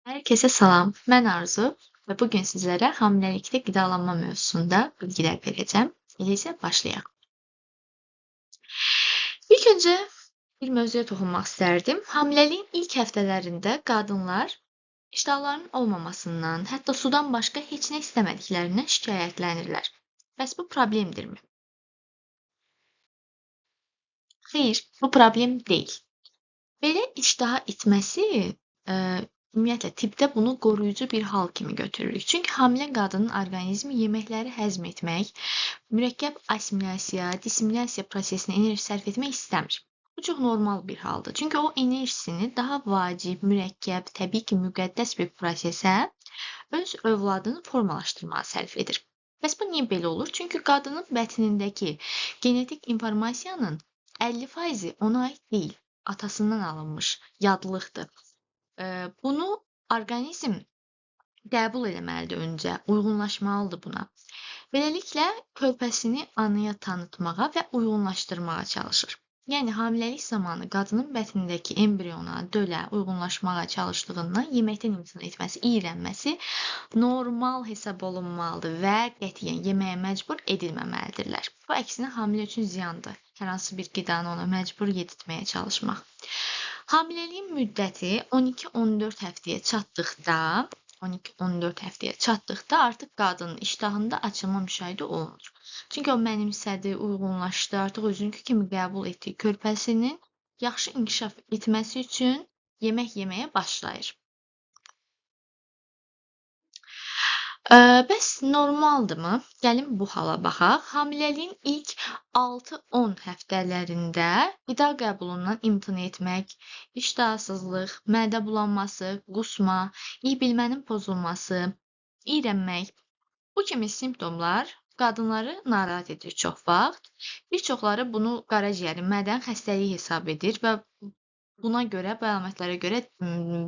Herkese salam, mən Arzu və bu gün sizlərə hamiləlikdə qidalanma mövzusunda bilgilər verəcəm. İndi isə başlayaq. İlk öncə bir mövzuya toxunmaq istərdim. Hamiləliyin ilk həftələrində qadınlar iştahlarının olmamasından, hətta sudan başqa heç nə istəmədiklərindən şikayətlənirlər. Bəs bu problemdirmi? Xeyr, bu problem deyil. Belə iştaha itməsi, ümumiyyətlə tibbdə bunu qoruyucu bir hal kimi götürürük. Çünki hamilə qadının orqanizmi yeməkləri həzm etmək, mürəkkəb assimilyasiya, dissimilyasiya prosesinə enerji sərf etmək istəmir. Bu çox normal bir haldır. Çünki o enerjisini daha vacib, mürəkkəb, təbii ki, müqəddəs bir prosesə öz övladını formalaşdırmağa sərf edir. Bəs bu niyə belə olur? Çünki qadının bətnindəki genetik informasiyanın 50% ona aid deyil. Atasından alınmış yadlıqdır. Bunu orqanizm qəbul etməlidir öncə, uyğunlaşmalıdır buna. Beləliklə, körpəsini anaya tanıtmağa və uyğunlaşdırmağa çalışır. Yəni, hamiləlik zamanı qadının bətnindəki embriona, dölə uyğunlaşmağa çalışdığından yeməkdən imtina etməsi, iyrənməsi normal hesab olunmalıdır və qətiyyən yeməyə məcbur edilməməlidirlər. Bu əksinə hamilə üçün ziyandır. Hər hansı bir qidanı ona məcbur yedirtməyə çalışmaq. Hamiləliyin müddəti 12-14 həftəyə çatdıqda artıq qadının iştahında açılma müşahidə olunur. Çünki o mənimsədi, uyğunlaşdı, artıq özünü kimi qəbul etdi. Körpəsinin yaxşı inkişaf etməsi üçün yemək yeməyə başlayır. Bəs normaldırmı? Gəlin bu hala baxaq. Hamiləliyin ilk 6-10 həftələrində qida qəbulundan imtina etmək, iştahsızlıq, mədə bulanması, qusma, iyi bilmənin pozulması, iyrənmək, bu kimi simptomlar qadınları narahat edir çox vaxt. Bir çoxları bunu qaraciyərin, mədənin xəstəliyi hesab edir və buna görə, bu əlamətlərə görə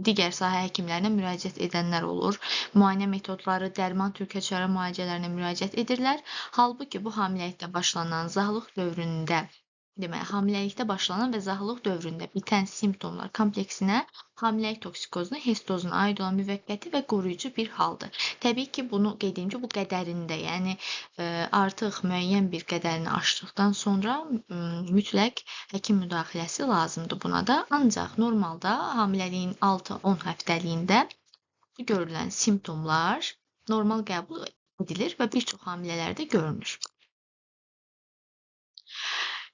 digər sahə həkimlərinə müraciət edənlər olur. Müayinə metodları, dərman, türkəçarə müalicələrinə müraciət edirlər. Halbuki bu hamiləlikdə başlanan zahlıq dövründə, hamiləlikdə başlanan və zahlıq dövründə bitən simptomlar kompleksinə hamiləlik toksikozuna, histozuna aid olan müvəqqəti və qoruyucu bir haldır. Təbii ki, bunu qeyd edeyim ki, bu qədərində, yəni artıq müəyyən bir qədərini aşdıqdan sonra mütləq həkim müdaxiləsi lazımdır buna da. Ancaq normalda hamiləliyin 6-10 həftəliyində görülən simptomlar normal qəbul edilir və bir çox hamilələrdə görünür.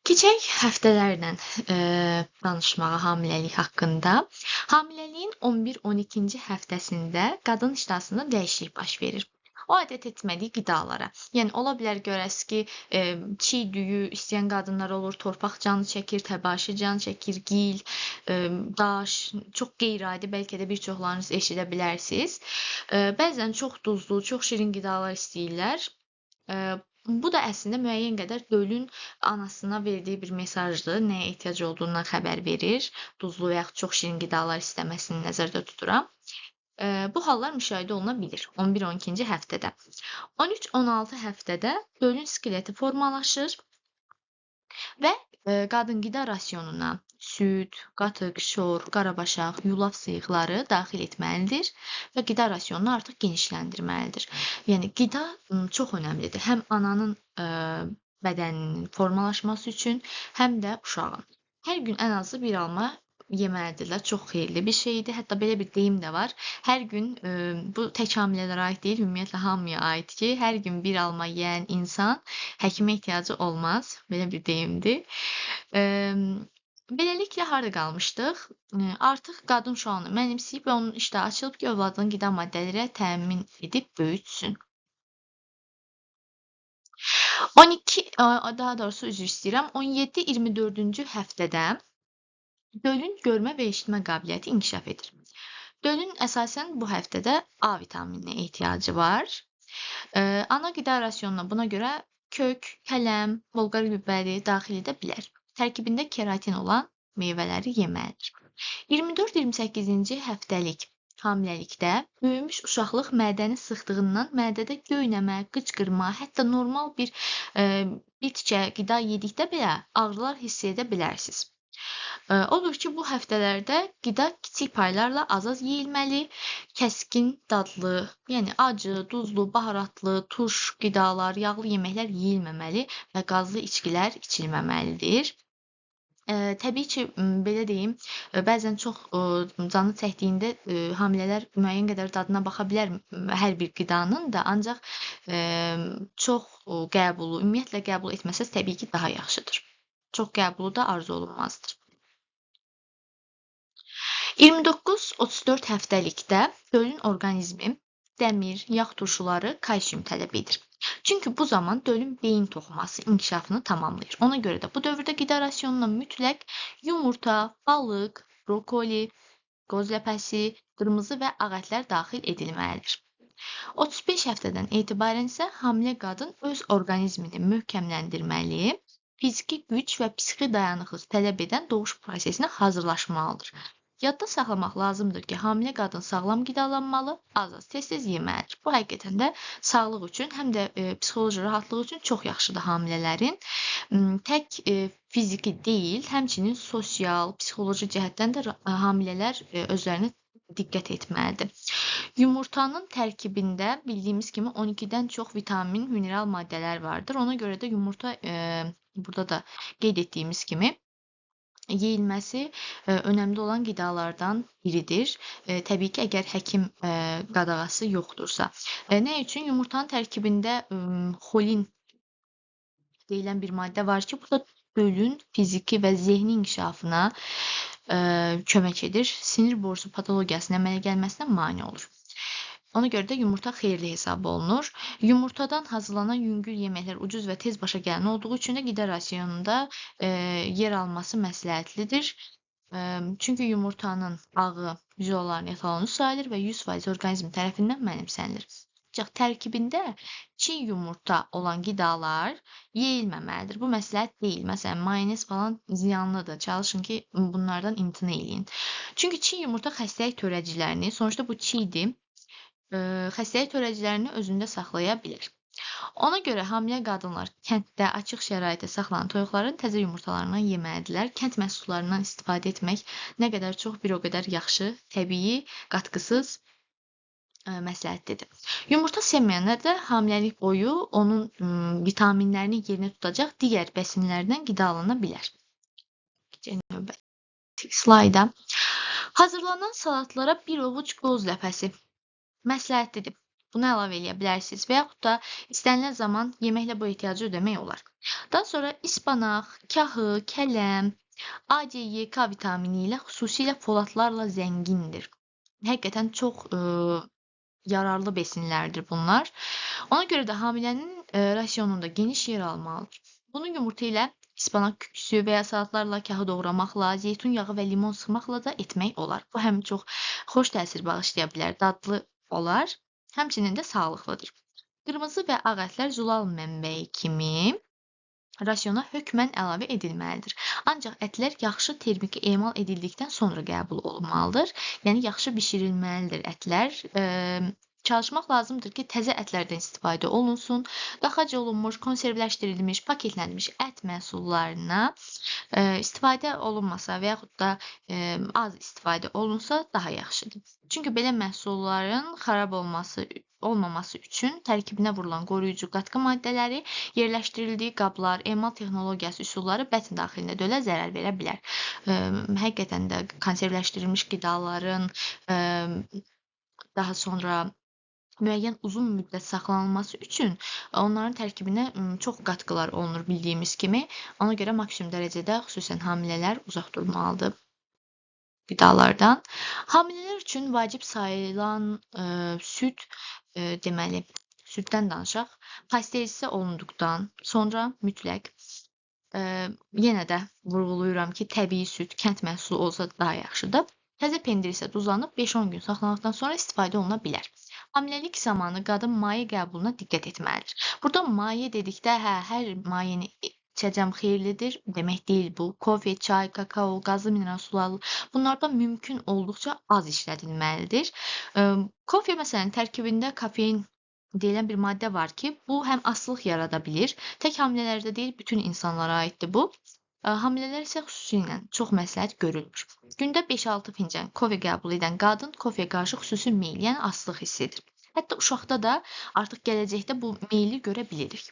Keçək həftələrlə danışmağa hamiləlik haqqında. Hamiləliyin 11-12-ci həftəsində qadın iştahsında dəyişiklik baş verir. O adət etmədiyi qidalara. Yəni, ola bilər görəsiz ki, çiğ düyü istəyən qadınlar olur, torpaq canı çəkir, təbaşir canı çəkir, gil, daş, çox qeyri-adi, bəlkə də bir çoxlarınız eşidə bilərsiniz. Bəzən çox duzlu, çox şirin qidalar istəyirlər. Bu da əslində müəyyən qədər dölün anasına verdiyi bir mesajdır. Nəyə ehtiyac olduğundan xəbər verir. Duzlu və yaxud çox şirin qidalar istəməsini nəzərdə tuturam. Bu hallar müşahidə oluna bilir 11-12-ci həftədə. 13-16 həftədə dölün skeleti formalaşır və qadın qida rasionuna süd, qatıq, şor, qarabaşaq, yulaf sıyıqları daxil etməlidir və qida rasionunu artıq genişləndirməlidir. Yəni, qida çox önəmlidir. Həm ananın bədəninin formalaşması üçün, həm də uşağın. Hər gün ən azı bir alma yeməlidirlər. Çox xeyirli bir şeydir. Hətta belə bir deyim də var. Hər gün, bu tək hamilələrə aid deyil, ümumiyyətlə hamıya aid ki, hər gün bir alma yeyən insan həkimə ehtiyacı olmaz. Belə bir deyimdir. Beləliklə, harada qalmışdıq? Artıq qadın uşağını mənimsəyib və onun iştahı açılıb ki, övladının qida maddələri təmin edib böyütsün. 17-24-cü həftədə dölün görmə və eşitmə qabiliyyəti inkişaf edir. Dölün əsasən bu həftədə A vitamininə ehtiyacı var. Ana qida rasionuna buna görə kök, kələm, bolqar bibəri daxil edə bilər. Tərkibində keratin olan meyvələri yeməlidir. 24-28-ci həftəlik hamiləlikdə böyümüş uşaqlıq mədəni sıxdığından mədədə göynəmə, qıcqırma, hətta normal bir tikə qida yedikdə belə ağrılar hiss edə bilərsiniz. Odur ki, bu həftələrdə qida kiçik paylarla az-az yeyilməli, kəskin dadlı, yəni acı, duzlu, baharatlı, turş qidalar, yağlı yeməklər yeyilməməli və qazlı içkilər içilməməlidir. Təbii ki, belə deyim, bəzən çox, canı çəkdiyində, hamilələr müəyyən qədər dadına baxa bilər hər bir qidanın da, ancaq, çox qəbulu, ümumiyyətlə qəbul etməsəz təbii ki, daha yaxşıdır. Çox qəbulu da arzu olunmazdır. 29-34 həftəlikdə dölün orqanizmi dəmir, yağ turşuları, kalsium tələb edir. Çünki bu zaman dölün beyin toxuması inkişafını tamamlayır. Ona görə də bu dövrdə qida rasionuna mütləq yumurta, balıq, brokoli, qoz ləpəsi, qırmızı və ağ ətlər daxil edilməlidir. 35 həftədən etibarən isə hamilə qadın öz orqanizmini möhkəmləndirməli, fiziki güc və psixi dayanıqlıq tələb edən doğuş prosesinə hazırlaşmalıdır. Yadda saxlamaq lazımdır ki, hamilə qadın sağlam qidalanmalı, az-az tez-tez yeməlidir. Bu həqiqətən də sağlıq üçün, həm də psixoloji rahatlıq üçün çox yaxşıdır hamilələrin. Tək fiziki deyil, həmçinin sosial, psixoloji cəhətdən də hamilələr özlərinə diqqət etməlidir. Yumurtanın tərkibində bildiyimiz kimi 12-dən çox vitamin, mineral maddələr vardır. Ona görə də yumurta burada da qeyd etdiyimiz kimi yeyilməsi önəmli olan qidalardan biridir. Təbii ki, əgər həkim qadağası yoxdursa. Nə üçün? Yumurtanın tərkibində xolin deyilən bir maddə var ki, bu da dölün fiziki və zehni inkişafına kömək edir. Sinir borusu patologiyasının əmələ gəlməsinə mane olur. Ona görə də yumurta xeyirli hesab olunur. Yumurtadan hazırlanan yüngül yeməklər ucuz və tez başa gələn olduğu üçün də qida rasionunda yer alması məsləhətlidir. Çünki yumurtanın ağı vücuda olaraq etalonu sayılır və 100% orqanizm tərəfindən mənimsənilir. Ancaq tərkibində çiğ yumurta olan qidalar yeyilməməlidir. Bu məsləhət deyil. Məsələn, mayonez falan ziyanlıdır. Çalışın ki, bunlardan imtina eləyin. Çünki çiğ yumurta xəstəlik törədicilərini, sonuçta bu çiğdir, xəstəlik törədicilərini özündə saxlaya bilər. Ona görə hamilə qadınlar kənddə açıq şəraitdə saxlanan toyuqların təzə yumurtalarından yeməlidirlər. Kənd məhsullarından istifadə etmək nə qədər çox, bir o qədər yaxşı, təbii, qatqısız məsləhətlidir. Yumurta sevməyənlər də hamiləlik boyu onun vitaminlərini yerinə tutacaq digər bəsinlərdən qidalanana bilər. Slayda. Hazırlanan salatlara bir ovuc qoz ləpəsi məsləhətlidir. Bunu əlavə edə bilərsiniz və yaxud da istənilən zaman yeməklə bu ehtiyacı ödəmək olar. Daha sonra ispanaq, kahı, kələm, A, C, Y, K vitamini ilə xüsusilə folatlarla zəngindir. Həqiqətən çox yararlı besinlərdir bunlar. Ona görə də hamilənin rasionunda geniş yer almalıdır. Bunu yumurta ilə, ispanaq küksü və ya salatlarla, kahı doğramaqla, zeytun yağı və limon sıxmaqla da etmək olar. Bu həm çox xoş təsir bağışlaya bilər, dadlı olar, həmçinin də sağlıqlıdır. Qırmızı və ağ ətlər zulal mənbəyi kimi rasiona hökmən əlavə edilməlidir. Ancaq ətlər yaxşı termiki emal edildikdən sonra qəbul olunmalıdır. Yəni, yaxşı bişirilməlidir ətlər. Çalışmaq lazımdır ki, təzə ətlərdən istifadə olunsun. Daxac olunmuş, konservləşdirilmiş, paketlənmiş ət məhsullarına istifadə olunmasa və yaxud da az istifadə olunsa daha yaxşıdır. Çünki belə məhsulların xarab olmaması üçün tərkibinə vurulan qoruyucu qatqı maddələri, yerləşdirildiyi qablar, emal texnologiyası üsulları bətn daxilində dölə zərər verə bilər. Həqiqətən də konservləşdirilmiş qidaların daha sonra müəyyən uzun müddət saxlanılması üçün onların tərkibinə çox qatqılar olunur bildiyimiz kimi. Ona görə maksimum dərəcədə xüsusən hamilələr uzaq durmalıdır qidalardan. Hamilələr üçün vacib sayılan süd, deməli, süddən danışaq, pasterize olunduqdan sonra mütləq yenə də vurğulayıram ki, təbii süd, kənd məhsulu olsa daha yaxşıdır. Təzə pendir isə duzlanıb 5-10 gün saxlandıqdan sonra istifadə oluna bilər. Hamiləlik zamanı qadın maye qəbuluna diqqət etməlidir. Burada maye dedikdə hər mayeni içəcəm xeyirlidir demək deyil bu. Kofe, çay, kakao, qazlı mineral sular bunlardan mümkün olduqca az işlədilməlidir. Kofe məsələn tərkibində kofein deyilən bir maddə var ki, bu həm asılıq yarada bilir. Tək hamilələrdə deyil, bütün insanlara aiddir bu. Hamilələr isə xüsusilə çox məsləhət görülmür. Gündə 5-6 fincan kofe qəbul edən qadın kofeyə qarşı xüsusi meyl, yəni asılılıq hiss edir. Hətta uşaqda da artıq gələcəkdə bu meyli görə bilirik.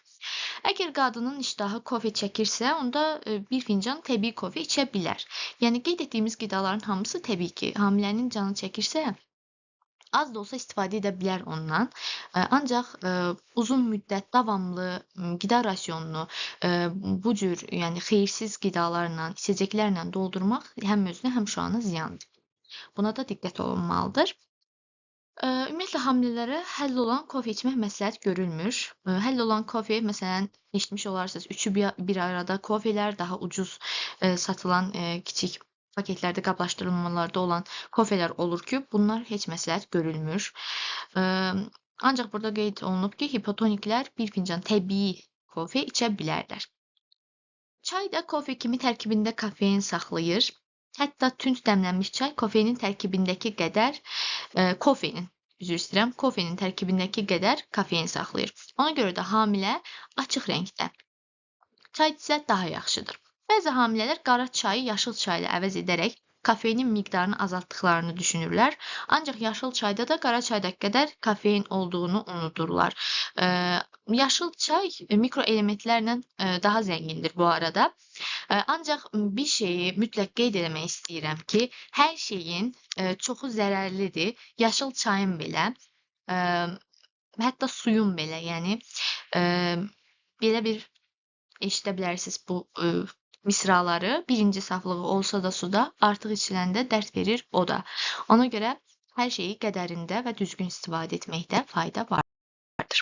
Əgər qadının iştahı kofe çəkirsə, onda bir fincan təbii kofe içə bilər. Yəni qeyd etdiyimiz qidaların hamısı təbii ki, hamilənin canı çəkirsə, az da olsa istifadə edə bilər ondan. Ancaq uzun müddət davamlı qida rasionunu bu cür, yəni xeyirsiz qidalarla, içəcəklərlə doldurmaq həm özünə, həm uşağına ziyandır. Buna da diqqət olunmalıdır. Ümumiyyətlə hamilələrə həll olan kofe içmək məsləhət görülmür. Həll olan kofe, məsələn, eşitmiş olarsınız, üçü bir arada kofelər, daha ucuz satılan kiçik paketlərdə, qablaşdırılmalarda olan kofelər olur ki, bunlar heç məsləhət görülmür. Ancaq burada qeyd olunub ki, hipotoniklər bir fincan təbii kofe içə bilərlər. Çay da kofe kimi tərkibində kofein saxlayır. Hətta tünd dəmlənmiş çay kofeinin tərkibindəki qədər kofeinin tərkibindəki qədər kofein saxlayır. Ona görə də hamilə açıq rəngdə çay içsə daha yaxşıdır. Bəzi hamilələr qara çayı yaşıl çay ilə əvəz edərək kofeinin miqdarını azaltdıqlarını düşünürlər. Ancaq yaşıl çayda da qara çaydakı qədər kofein olduğunu unuturlar. Yaşıl çay mikroelementlərlə daha zəngindir bu arada. Ancaq bir şeyi mütləq qeyd etmək istəyirəm ki, hər şeyin çoxu zərərlidir. Yaşıl çayın belə, hətta suyun belə, yəni belə bir eşidə bilərsiniz bu misraları. Birinci saflığı olsa da suda, artıq içiləndə dərd verir o da. Ona görə hər şeyi qədərində və düzgün istifadə etməkdə fayda vardır.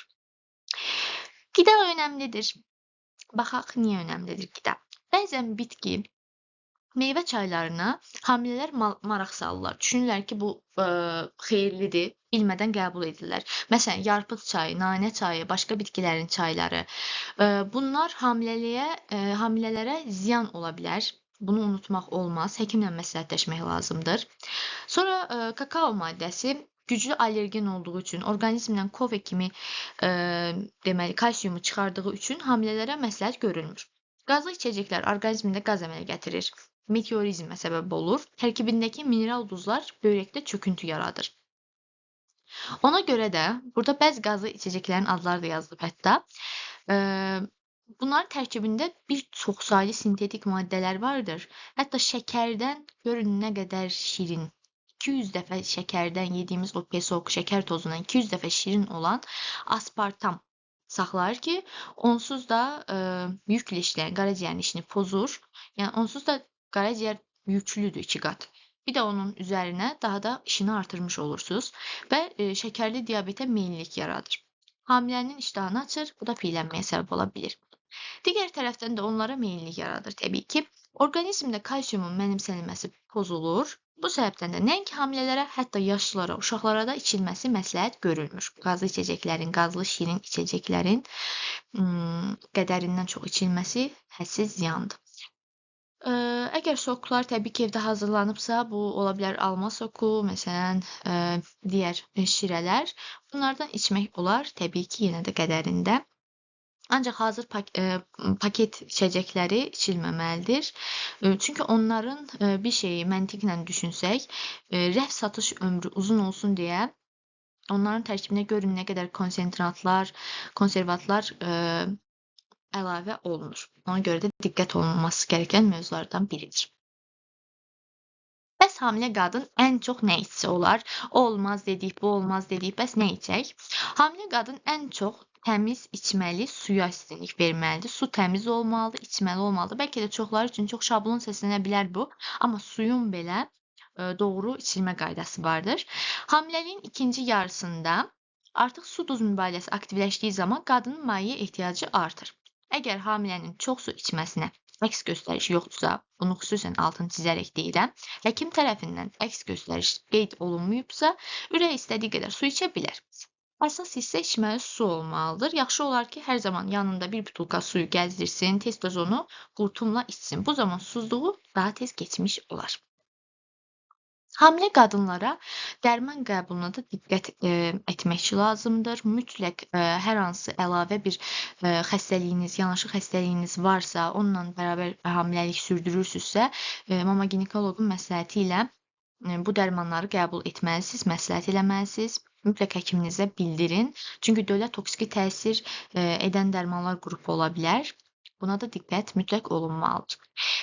Qida önəmlidir. Baxaq, niyə önəmlidir qida? Bəzən bitki, meyvə çaylarına hamilələr maraq salırlar. Düşünürlər ki, bu xeyirlidir, bilmədən qəbul edirlər. Məsələn, yarpıq çayı, nanə çayı, başqa bitkilərin çayları. Bunlar hamilələrə ziyan ola bilər. Bunu unutmaq olmaz. Həkimlə məsləhətləşmək lazımdır. Sonra kakao maddəsi güclü allergen olduğu üçün, orqanizmdən kofe kimi deməli kalsiumu çıxardığı üçün hamilələrə məsləhət görülmür. Qazlı içəcəklər orqanizmdə qaz əmələ gətirir. Meteorizmə səbəb olur. Tərkibindəki mineral duzlar böyrəkdə çöküntü yaradır. Ona görə də burada bəzi qazlı içəcəklərin adları da yazılıb hətta. Bunların tərkibində bir çox saylı sintetik maddələr vardır. Hətta şəkərdən görün nə qədər şirin. 200 dəfə şəkərdən yediyimiz o pesok, şəkər tozundan 200 dəfə şirin olan aspartam saxlayır ki, onsuz da yüklə işləyən qaraciyərin işini pozur. Yəni onsuz da qaraciyər yüklüdür 2 qat. Bir də onun üzərinə daha da işini artırmış olursunuz və şəkərli diabetə meyillik yaradır. Hamilənin iştahını açır, bu da piyələnməyə səbəb ola bilir. Digər tərəfdən də onlara meyillik yaradır təbii ki. Orqanizmdə kalsiumun mənimsənilməsi pozulur. Bu səbəbdən də nəinki hamilələrə, hətta yaşlılara, uşaqlara da içilməsi məsləhət görülmür. Qazlı içəcəklərin, qazlı şirin içəcəklərin qədərindən çox içilməsi hədsiz ziyandır. Əgər soklar təbii ki, evdə hazırlanıbsa, bu ola bilər alma soku, məsələn, digər şirələr. Bunlardan içmək olar, təbii ki, yenə də qədərində. Ancaq hazır paket içəcəkləri içilməməlidir. Çünki onların bir şeyi məntiqlə düşünsək, rəf satış ömrü uzun olsun deyə onların tərkibinə görün nə qədər konsentratlar, konservatlar əlavə olunur. Ona görə də diqqət olunması gərəkən mövzulardan biridir. Bəs hamilə qadın ən çox nə içsə olar? O olmaz dedik, bu olmaz dedik, bəs nə içək? Hamilə qadın ən çox təmiz içməli suya üstünlük verməlidir. Su təmiz olmalıdır, içməli olmalıdır. Bəlkə də çoxları üçün çox şablon səslənə bilər bu, amma suyun belə doğru içilmə qaydası vardır. Hamiləliyin ikinci yarısında artıq su-duz mübadiləsi aktivləşdiyi zaman qadının mayeyə ehtiyacı artır. Əgər hamilənin çox su içməsinə əks göstəriş yoxdursa, bunu xüsusən altını çizərək deyirəm, həkim tərəfindən əks göstəriş qeyd olunmayıbsa, ürək istədiyi qədər su içə bilər. Əsas hissə içməli su olmalıdır. Yaxşı olar ki, hər zaman yanında bir butulka suyu gəzdirsin, tez-tez onu qurtumla içsin. Bu zaman susuzluğu daha tez keçmiş olar. Hamilə qadınlara dərman qəbuluna da diqqət etmək lazımdır. Mütləq hər hansı əlavə bir xəstəliyiniz, yanaşı xəstəliyiniz varsa, onunla bərabər hamiləlik sürdürürsünüzsə, mama ginekoloqun məsləhəti ilə bu dərmanları qəbul etməlisiniz, məsləhət eləməlisiniz. Mütləq həkiminizə bildirin. Çünki dövlət toksiki təsir edən dərmanlar qrupu ola bilər. Buna da diqqət mütləq olunmalıdır.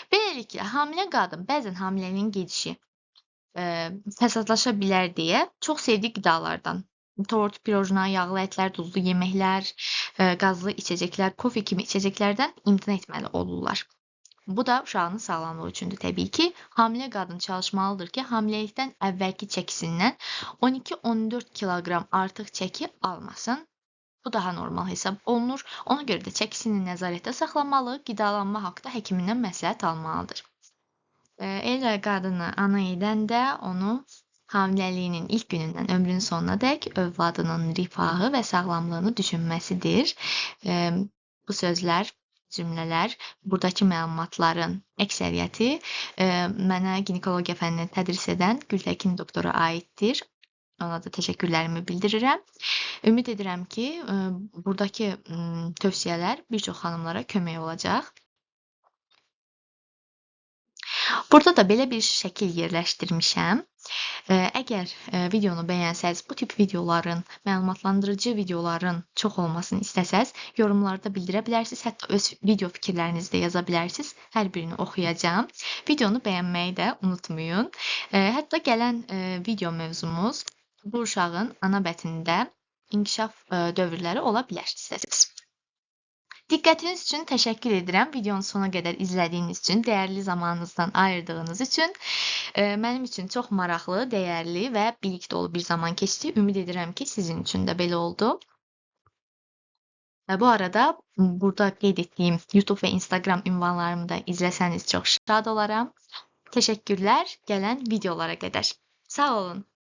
Beləliklə, hamilə qadın bəzən hamiləliyin gedişi fəsadlaşa bilər deyə çox sevdiyi qidalardan, tort, pirojna, yağlı ətlər, duzlu yeməklər, qazlı içəcəklər, kofe kimi içəcəklərdən imtina etməli olurlar. Bu da uşağının sağlamlığı üçündür təbii ki. Hamilə qadın çalışmalıdır ki, hamiləlikdən əvvəlki çəkisindən 12-14 kiloqram artıq çəki almasın. Bu daha normal hesab olunur. Ona görə də çəkisini nəzarətdə saxlamalı, qidalanma haqqında həkimindən məsləhət almalıdır. Elə qadını ana edəndə onu hamiləliyinin ilk günündən ömrünün sonunadək övladının rifahı və sağlamlığını düşünməsidir. Bu sözlər, cümlələr, buradakı məlumatların əksəriyyəti mənə ginekologiya fənnini tədris edən Gültəkin doktora aiddir. Ona da təşəkkürlərimi bildirirəm. Ümid edirəm ki, buradakı tövsiyələr bir çox xanımlara kömək olacaq. Burada da belə bir şəkil yerləşdirmişəm. Əgər videonu bəyənsəz, bu tip videoların, məlumatlandırıcı videoların çox olmasını istəsəz, yorumlarda bildirə bilərsiniz. Hətta öz video fikirlərinizi də yaza bilərsiniz. Hər birini oxuyacağam. Videonu bəyənməyi də unutmayın. Hətta gələn video mövzumuz bu uşağın ana bətnində inkişaf dövrləri ola bilər istəsəz. Diqqətiniz üçün təşəkkür edirəm. Videonu sona qədər izlədiyiniz üçün, dəyərli zamanınızdan ayırdığınız üçün. Mənim üçün çox maraqlı, dəyərli və bilik dolu bir zaman keçdi. Ümid edirəm ki, sizin üçün də belə oldu. Və bu arada burada qeyd etdiyim YouTube və Instagram ünvanlarımı da izləsəniz çox şad olaram. Təşəkkürlər gələn videolara qədər. Sağ olun.